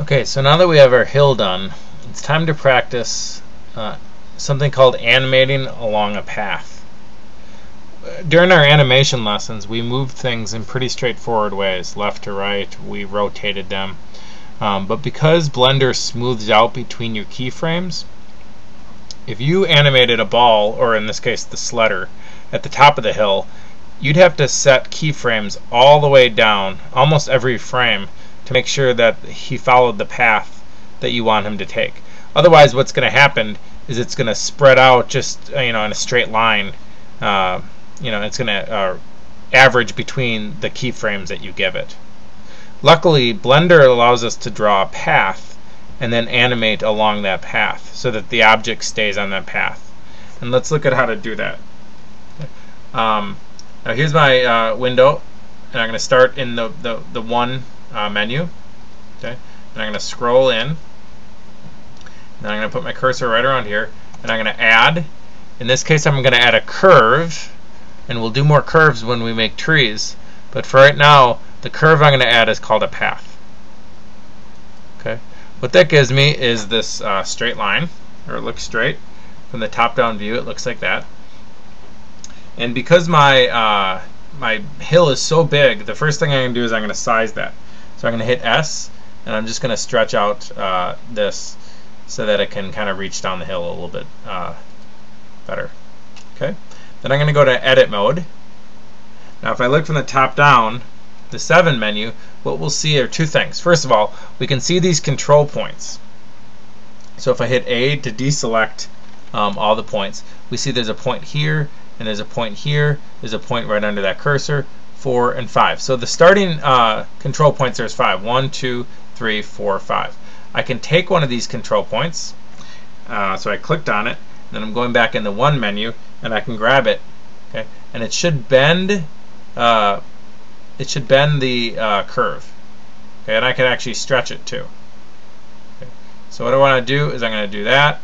Okay, so now that we have our hill done, it's time to practice something called animating along a path. During our animation lessons, we moved things in pretty straightforward ways, left to right, we rotated them. But because Blender smooths out between your keyframes, if you animated a ball, or in this case the sledder, at the top of the hill, you'd have to set keyframes all the way down, almost every frame, to make sure that he followed the path that you want him to take. Otherwise, what's going to happen is it's going to spread out just in a straight line. It's going to average between the keyframes that you give it. Luckily, Blender allows us to draw a path and then animate along that path so that the object stays on that path. And let's look at how to do that. Now here's my window, and I'm going to start in the one menu. Okay, and I'm going to scroll in. Then I'm going to put my cursor right around here, and I'm going to add. In this case, I'm going to add a curve, and we'll do more curves when we make trees. But for right now, the curve I'm going to add is called a path. Okay, what that gives me is this straight line, or it looks straight from the top-down view. It looks like that. And because my my hill is so big, the first thing I'm going to do is I'm going to size that. So I'm going to hit S, and I'm just going to stretch out this so that it can kind of reach down the hill a little bit better. Okay. Then I'm going to go to Edit Mode. Now if I look from the top down, the 7 menu, what we'll see are two things. First of all, we can see these control points. So if I hit A to deselect all the points, we see there's a point here, and there's a point here, there's a point right under that cursor, 4 and 5. So the starting control points, there's 5. 1, 2, 3, 4, 5. I can take one of these control points, so I clicked on it, and then I'm going back in the 1 menu, and I can grab it, okay, and it should bend. It should bend the curve, okay, and I can actually stretch it too. Okay. So what I want to do is I'm going to do that.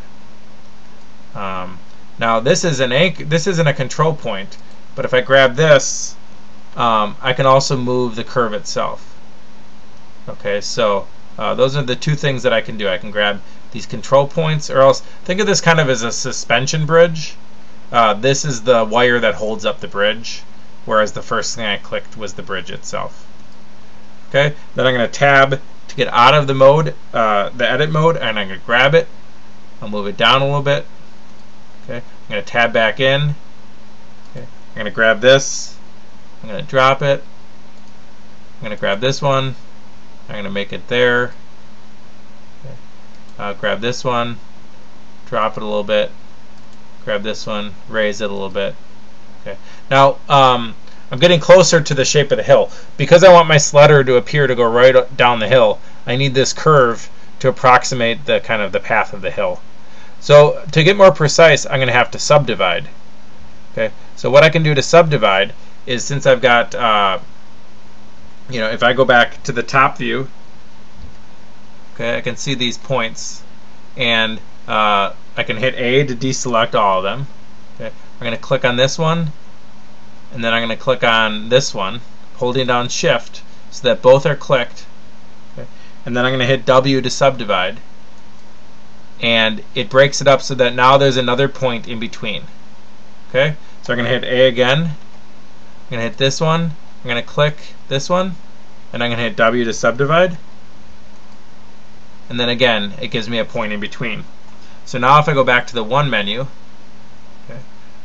Now this isn't a control point, but if I grab this, I can also move the curve itself. Okay, so those are the two things that I can do. I can grab these control points, or else think of this kind of as a suspension bridge. This is the wire that holds up the bridge, whereas the first thing I clicked was the bridge itself. Okay, then I'm going to tab to get out of the mode, the edit mode, and I'm going to grab it. I'll move it down a little bit. Okay, I'm going to tab back in. Okay, I'm going to grab this. I'm going to drop it. I'm going to grab this one. I'm going to make it there. Okay. I'll grab this one, drop it a little bit, grab this one, raise it a little bit. Okay. Now I'm getting closer to the shape of the hill. Because I want my sledder to appear to go right down the hill, I need this curve to approximate the kind of the path of the hill. So to get more precise, I'm going to have to subdivide. Okay. So what I can do to subdivide is, since I've got if I go back to the top view, okay, I can see these points, and I can hit A to deselect all of them. Okay. I'm going to click on this one, and then I'm going to click on this one, holding down Shift so that both are clicked. Okay. And then I'm going to hit W to subdivide, and it breaks it up so that now there's another point in between. Okay, so I'm going to hit A again. I'm going to hit this one. I'm going to click this one, and I'm going to hit W to subdivide. And then again, it gives me a point in between. So now if I go back to the 1 menu, okay,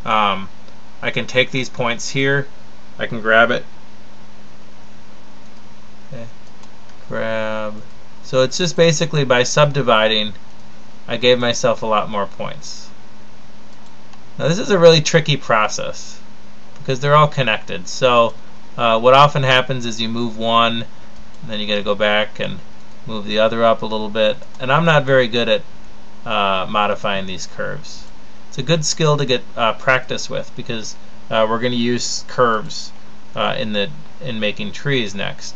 I can take these points here. I can grab it. Okay, grab. So it's just basically by subdividing, I gave myself a lot more points. Now this is a really tricky process because they're all connected. So what often happens is you move one, and then you got to go back and move the other up a little bit. And I'm not very good at modifying these curves. It's a good skill to get practice with, because we're going to use curves in making trees next.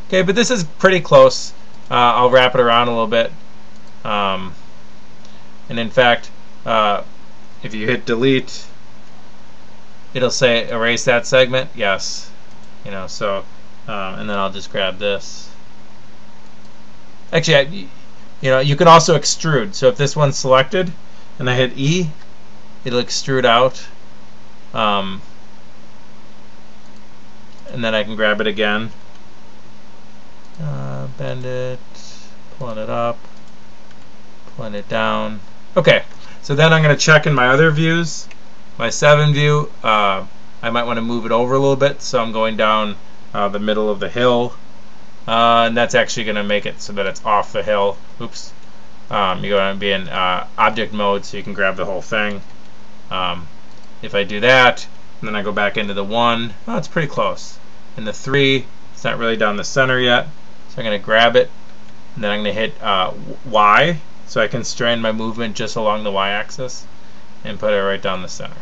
Okay, but this is pretty close. I'll wrap it around a little bit. And in fact, if you hit delete, it'll say erase that segment. Yes, and then I'll just grab this. Actually, you can also extrude. So if this one's selected and I hit E, it'll extrude out. And then I can grab it again, bend it, pulling it up, pulling it down. Okay, so then I'm going to check in my other views. My 7 view, I might want to move it over a little bit, so I'm going down the middle of the hill. And that's actually going to make it so that it's off the hill. Oops. You're going to be in object mode, so you can grab the whole thing. If I do that, and then I go back into the 1, oh, it's pretty close. And the 3, it's not really down the center yet, so I'm going to grab it, and then I'm going to hit Y, so I can constrain my movement just along the Y-axis, and put it right down the center.